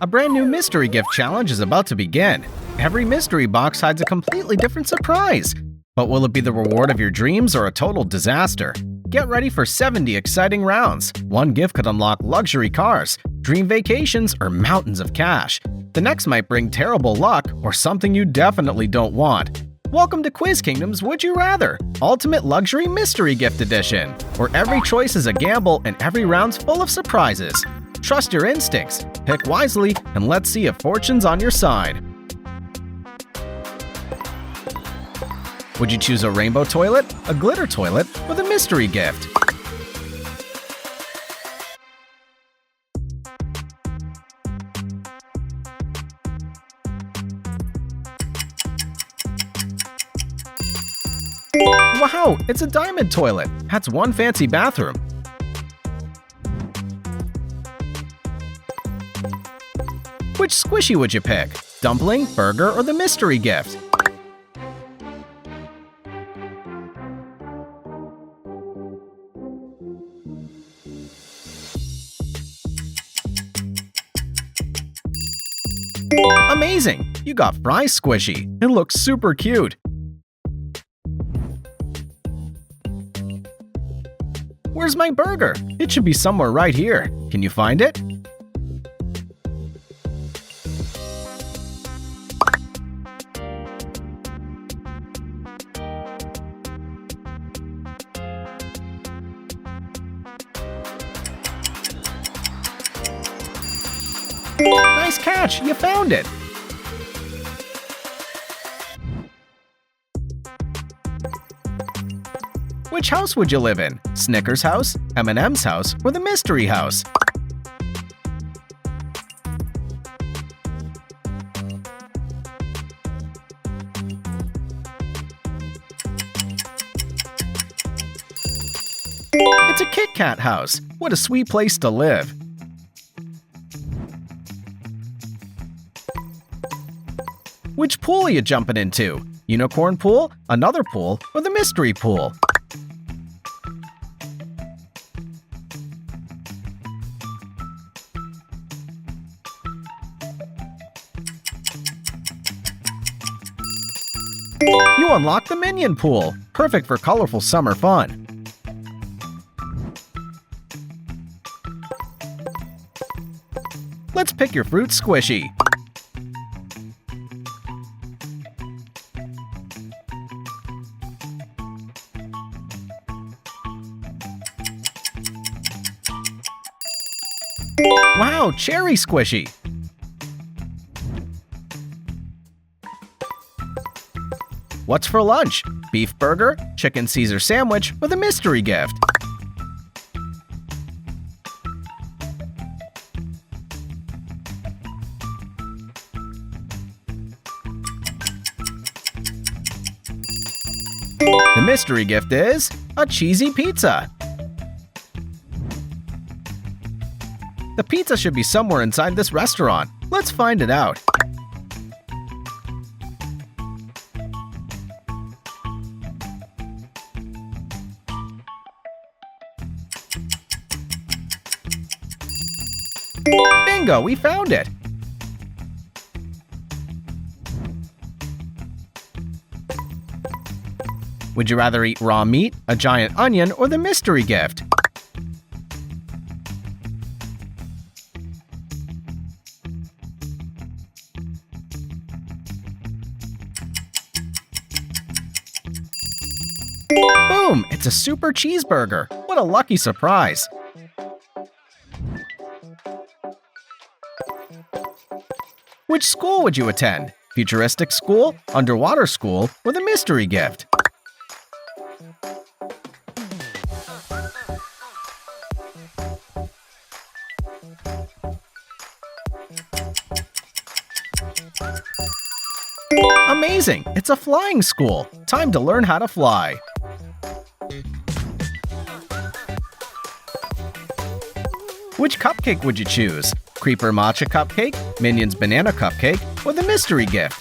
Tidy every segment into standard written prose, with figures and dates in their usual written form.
A brand new mystery gift challenge is about to begin. Every mystery box hides a completely different surprise. But will it be the reward of your dreams or a total disaster? Get ready for 70 exciting rounds. One gift could unlock luxury cars, dream vacations, or mountains of cash. The next might bring terrible luck or something you definitely don't want. Welcome to Quiz Kingdom's Would You Rather, Ultimate Luxury Mystery Gift Edition, where every choice is a gamble and every round's full of surprises. Trust your instincts, pick wisely, and let's see if fortune's on your side. Would you choose a rainbow toilet, a glitter toilet, or the mystery gift? Wow, it's a diamond toilet. That's one fancy bathroom. Which squishy would you pick? Dumpling, burger, or the mystery gift? Amazing! You got fries squishy. It looks super cute. Where's my burger? It should be somewhere right here. Can you find it? Nice catch! You found it! Which house would you live in? Snickers' house, M&M's house, or the mystery house? It's a Kit Kat house. What a sweet place to live. Which pool are you jumping into? Unicorn pool, another pool, or the mystery pool? You unlock the Minion pool, perfect for colorful summer fun. Let's pick your fruit squishy. Wow, cherry squishy! What's for lunch? Beef burger, chicken Caesar sandwich, or the mystery gift? The mystery gift is a cheesy pizza. The pizza should be somewhere inside this restaurant. Let's find it out. Bingo, we found it! Would you rather eat raw meat, a giant onion, or the mystery gift? Boom! It's a super cheeseburger! What a lucky surprise! Which school would you attend? Futuristic school, underwater school, or the mystery gift? Amazing! It's a flying school! Time to learn how to fly! Which cupcake would you choose? Creeper Matcha Cupcake, Minions Banana Cupcake, or the mystery gift?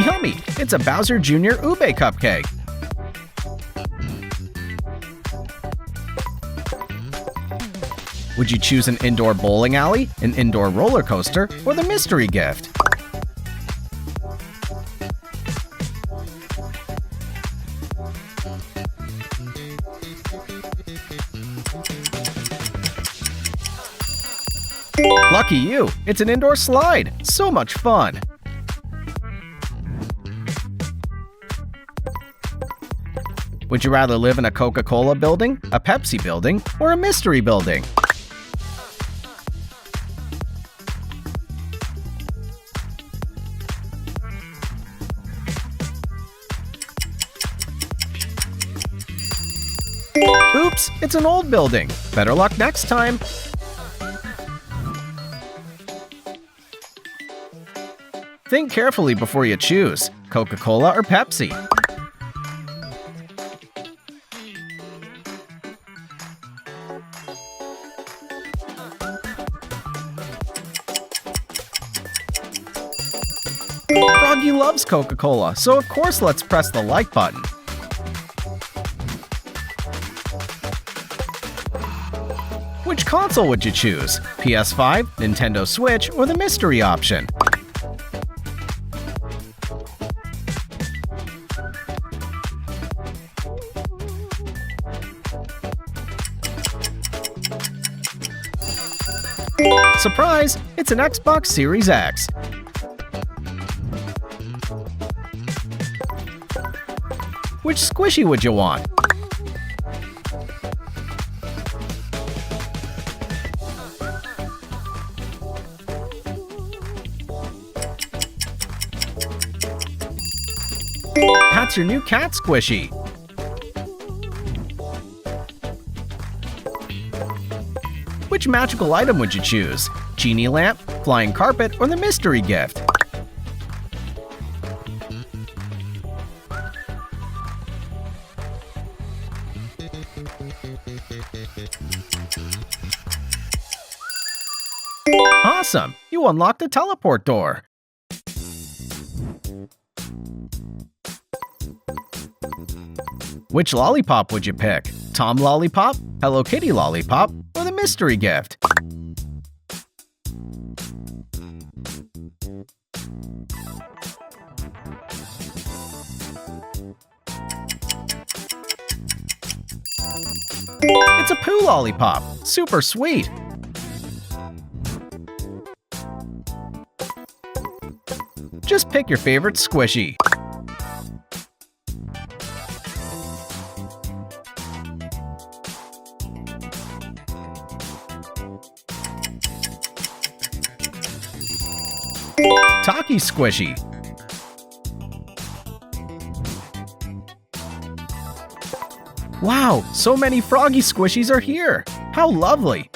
Yummy! It's a Bowser Jr. Ube cupcake. Would you choose an indoor bowling alley, an indoor roller coaster, or the mystery gift? Lucky you! It's an indoor slide! So much fun! Would you rather live in a Coca-Cola building, a Pepsi building, or a mystery building? Oops, it's an old building. Better luck next time. Think carefully before you choose, Coca-Cola or Pepsi. Froggy loves Coca-Cola, so of course let's press the like button. Which console would you choose? PS5, Nintendo Switch, or the mystery option? Surprise! It's an Xbox Series X. Which squishy would you want? That's your new cat squishy. Which magical item would you choose? Genie lamp, flying carpet, or the mystery gift? Awesome! You unlocked the teleport door. Which lollipop would you pick? Tom Lollipop, Hello Kitty Lollipop, or the mystery gift? It's a Pooh Lollipop. Super sweet. Just pick your favorite squishy. Taki Squishy. Wow, so many Froggy Squishies are here! How lovely!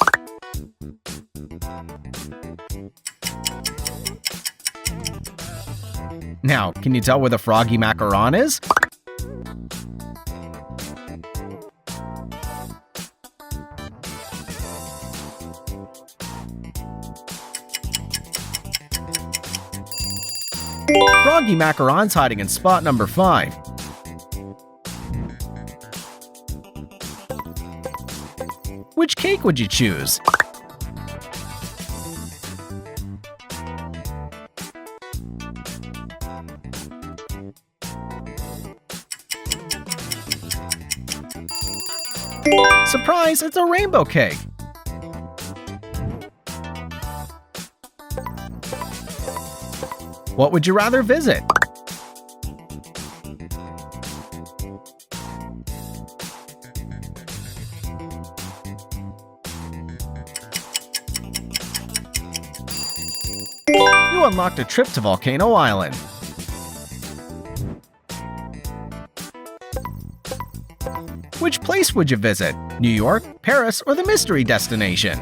Now, can you tell where the Froggy Macaron is? Froggy Macaron's hiding in spot number 5. Which cake would you choose? Surprise! It's a rainbow cake! What would you rather visit? You unlocked a trip to Volcano Island. Which place would you visit? New York, Paris, or the mystery destination?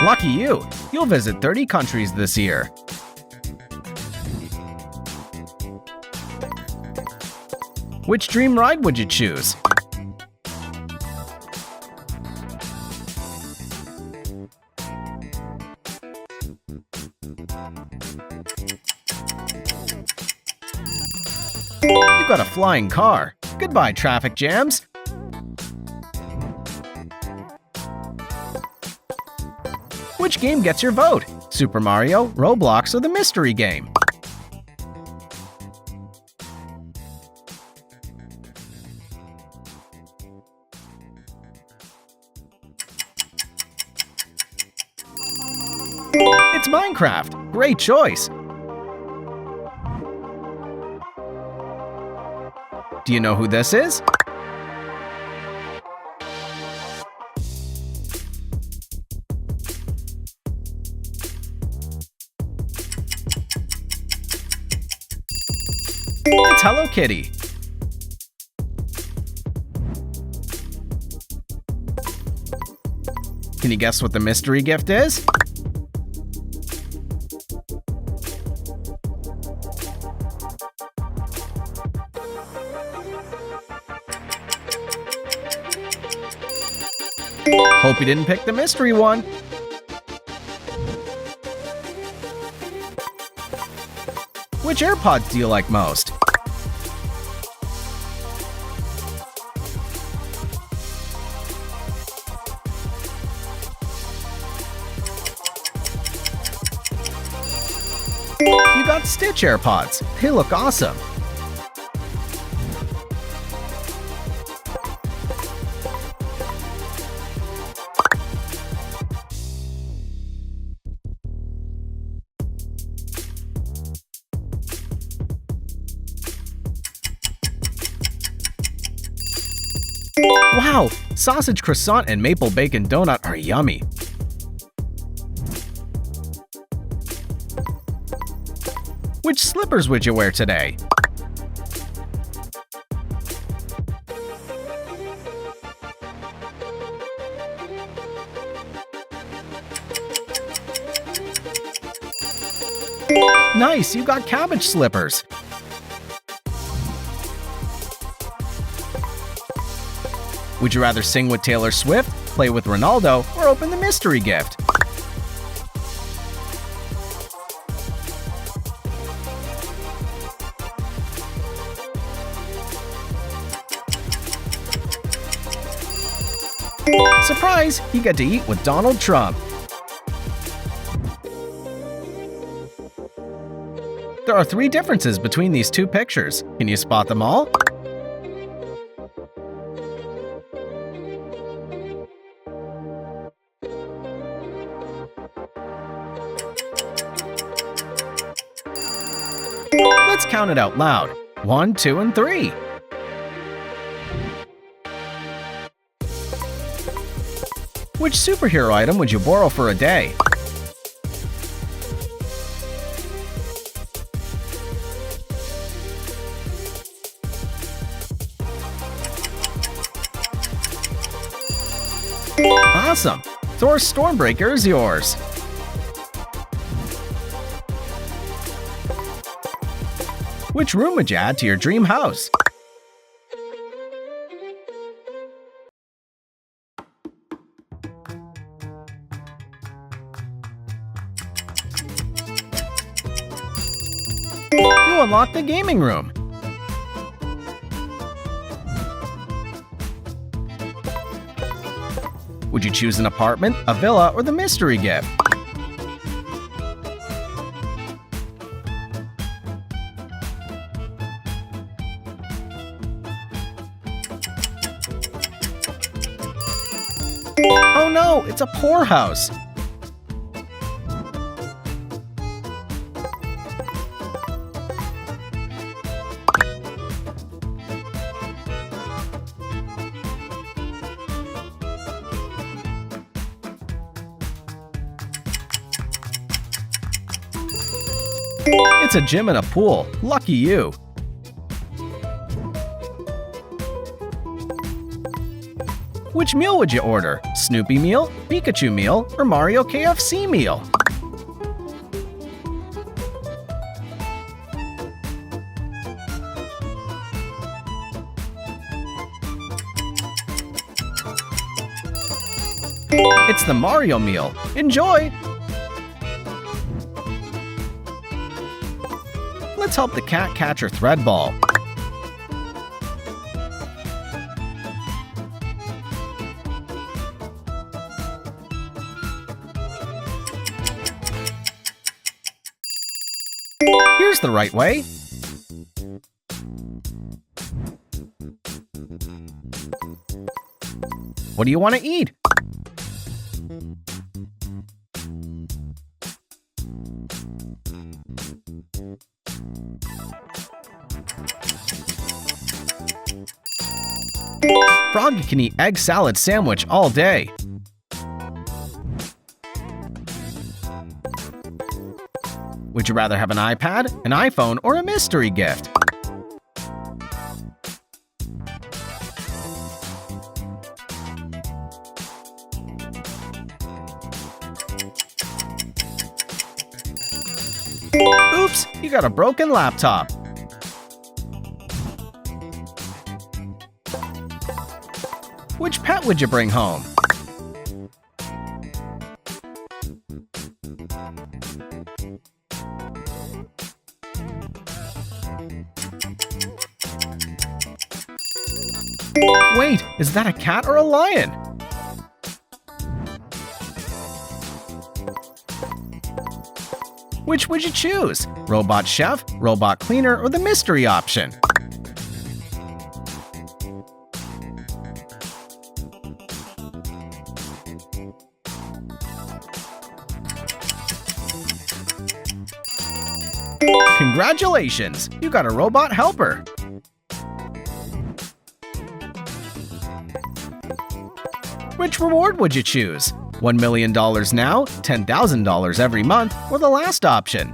Lucky you! You'll visit 30 countries this year. Which dream ride would you choose? You got a flying car. Goodbye, traffic jams. Which game gets your vote? Super Mario, Roblox, or the mystery game? It's Minecraft. Great choice. Do you know who this is? It's Hello Kitty. Can you guess what the mystery gift is? Hope you didn't pick the mystery one. Which AirPods do you like most? You got Stitch AirPods. They look awesome. Wow! Sausage croissant and maple bacon donut are yummy. Which slippers would you wear today? Nice, you got cabbage slippers. Would you rather sing with Taylor Swift, play with Ronaldo, or open the mystery gift? Surprise! You get to eat with Donald Trump. There are 3 differences between these 2 pictures. Can you spot them all? Let's count it out loud. 1, 2, and 3. Which superhero item would you borrow for a day? Awesome! Thor's Stormbreaker is yours. Which room would you add to your dream house? You unlock the gaming room. Would you choose an apartment, a villa, or the mystery gift? Oh no, it's a poorhouse. It's a gym and a pool. Lucky you. Which meal would you order? Snoopy meal, Pikachu meal, or Mario KFC meal? It's the Mario meal. Enjoy! Let's help the cat catch her thread ball. Here's the right way. What do you want to eat? Froggy can eat egg salad sandwich all day. Would you rather have an iPad, an iPhone, or a mystery gift? Oops, you got a broken laptop. Which pet would you bring home? Wait, is that a cat or a lion? Which would you choose? Robot chef, robot cleaner, or the mystery option? Congratulations! You got a robot helper! Which reward would you choose? $1 million now, $10,000 every month, or the last option?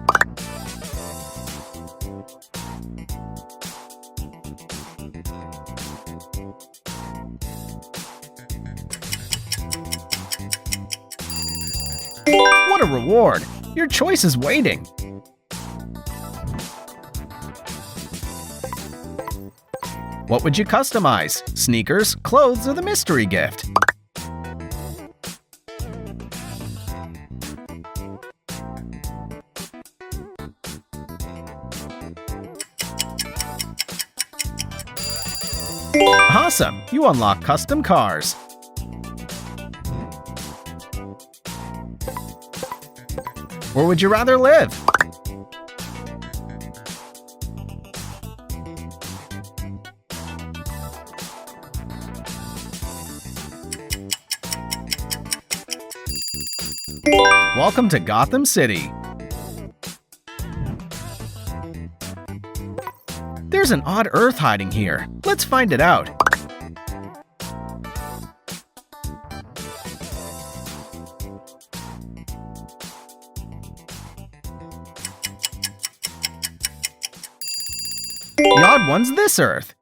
What a reward! Your choice is waiting! What would you customize? Sneakers, clothes, or the mystery gift? Awesome! You unlock custom cars. Where would you rather live? Welcome to Gotham City. There's an odd Earth hiding here. Let's find it out. The odd one's this Earth.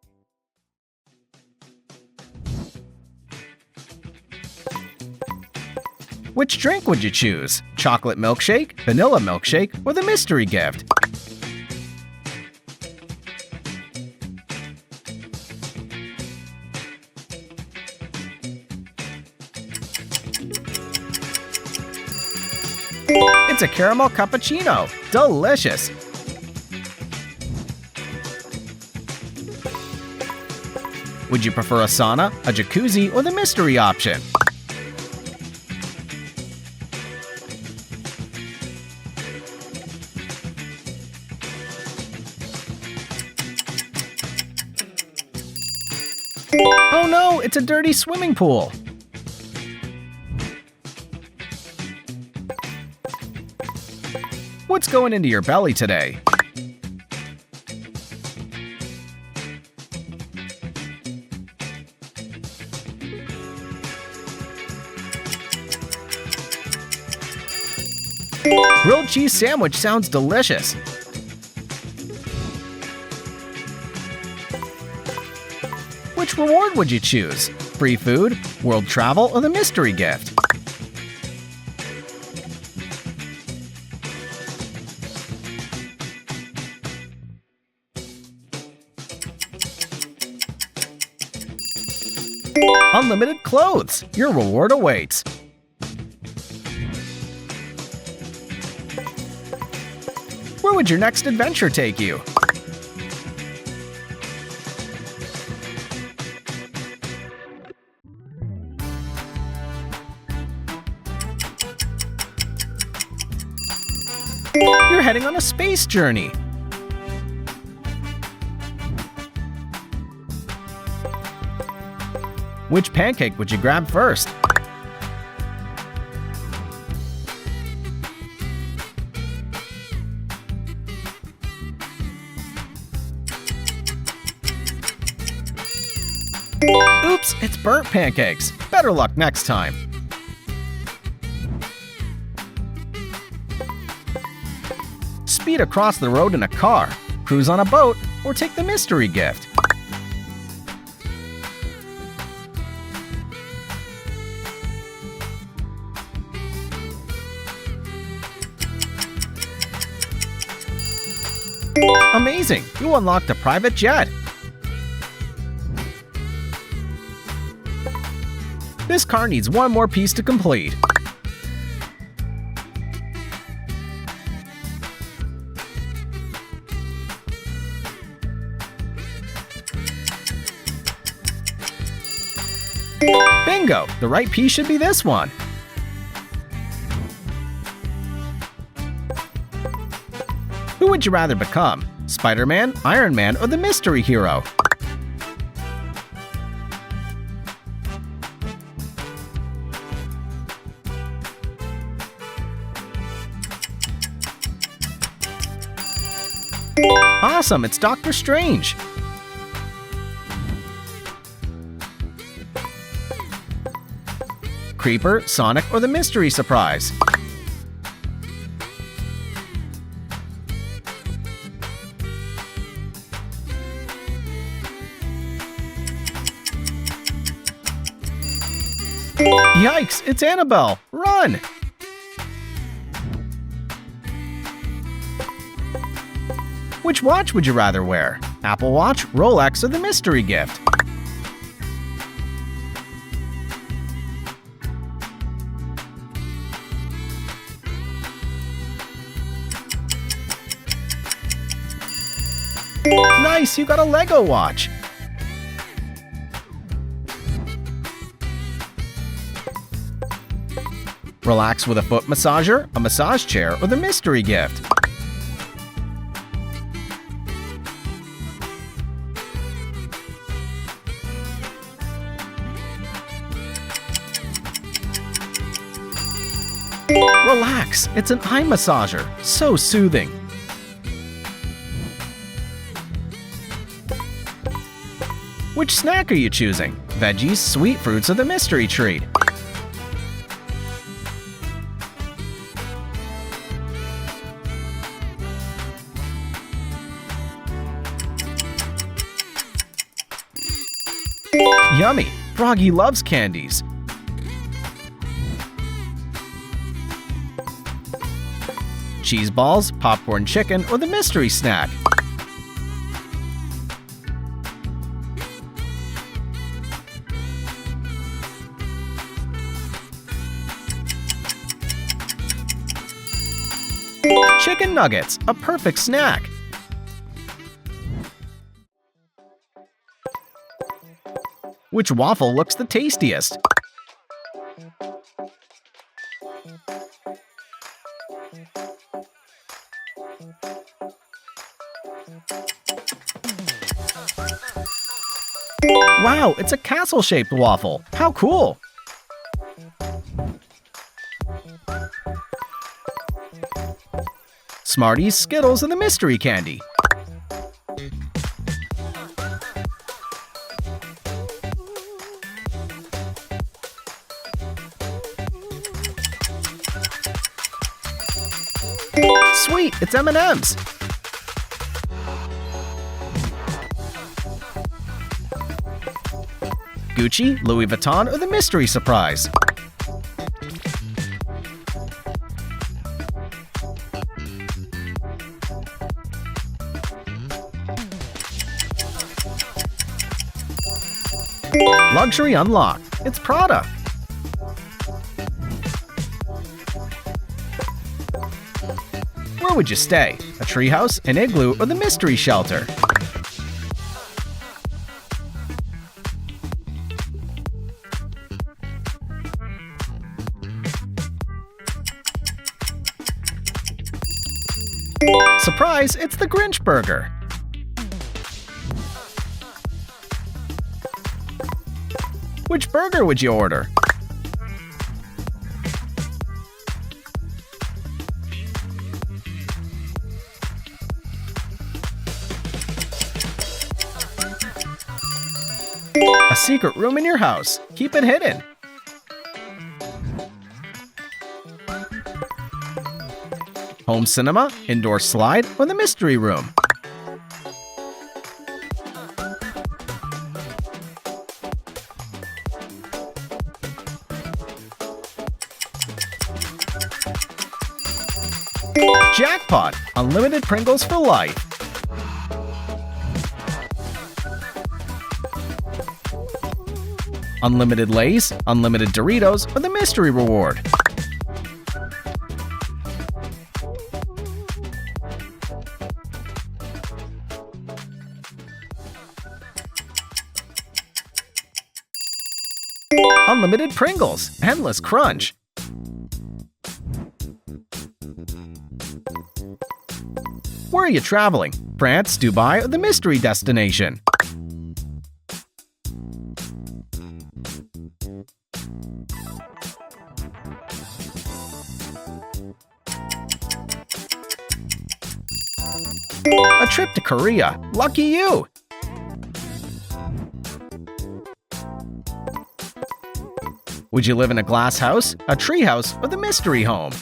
Which drink would you choose? Chocolate milkshake, vanilla milkshake, or the mystery gift? It's a caramel cappuccino. Delicious! Would you prefer a sauna, a jacuzzi, or the mystery option? Oh no, it's a dirty swimming pool! What's going into your belly today? Grilled cheese sandwich sounds delicious. Which reward would you choose? Free food, world travel, or the mystery gift? Unlimited clothes. Your reward awaits. would your next adventure take you? You're heading on a space journey. Which pancake would you grab first? Oops, it's burnt pancakes. Better luck next time. Speed across the road in a car, cruise on a boat, or take the mystery gift. Amazing! You unlocked a private jet! This car needs one more piece to complete. Bingo! The right piece should be this one. Who would you rather become? Spider-Man, Iron Man, or the mystery hero? Awesome, it's Doctor Strange! Creeper, Sonic, or the mystery surprise? Yikes, it's Annabelle! Run! Which watch would you rather wear? Apple Watch, Rolex, or the mystery gift? Nice, you got a Lego watch! Relax with a foot massager, a massage chair, or the mystery gift? Relax, it's an eye massager. So soothing. Which snack are you choosing? Veggies, sweet fruits, or the mystery treat? Yummy! Froggy loves candies. Cheese balls, popcorn chicken, or the mystery snack? Chicken nuggets, a perfect snack. Which waffle looks the tastiest? Wow, it's a castle-shaped waffle. How cool! Smarties, Skittles, and the mystery candy. Sweet, it's M&M's. Gucci, Louis Vuitton, or the mystery surprise? Luxury unlocked. It's Prada. Where would you stay? A treehouse, an igloo, or the mystery shelter? Surprise, it's the Grinch burger. Which burger would you order? A secret room in your house. Keep it hidden. Home cinema, indoor slide, or the mystery room? Jackpot! Unlimited Pringles for life. Unlimited Lay's, unlimited Doritos, or the mystery reward? Unlimited Pringles, endless crunch. Where are you traveling? France, Dubai, or the mystery destination? A trip to Korea. Lucky you! Would you live in a glass house, a tree house, or the mystery home?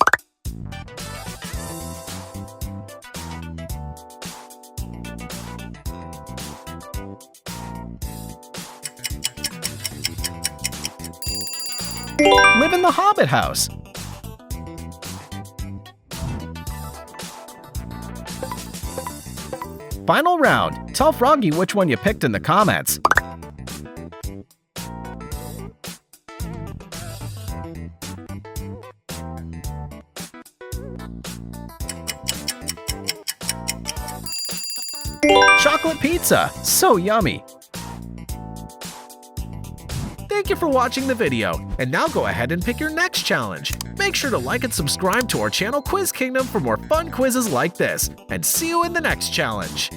Live in the Hobbit house. Final round. Tell Froggy which one you picked in the comments. Chocolate pizza. So yummy. Thank you for watching the video, and now go ahead and pick your next challenge. Make sure to like and subscribe to our channel Quiz Kingdom for more fun quizzes like this, and see you in the next challenge.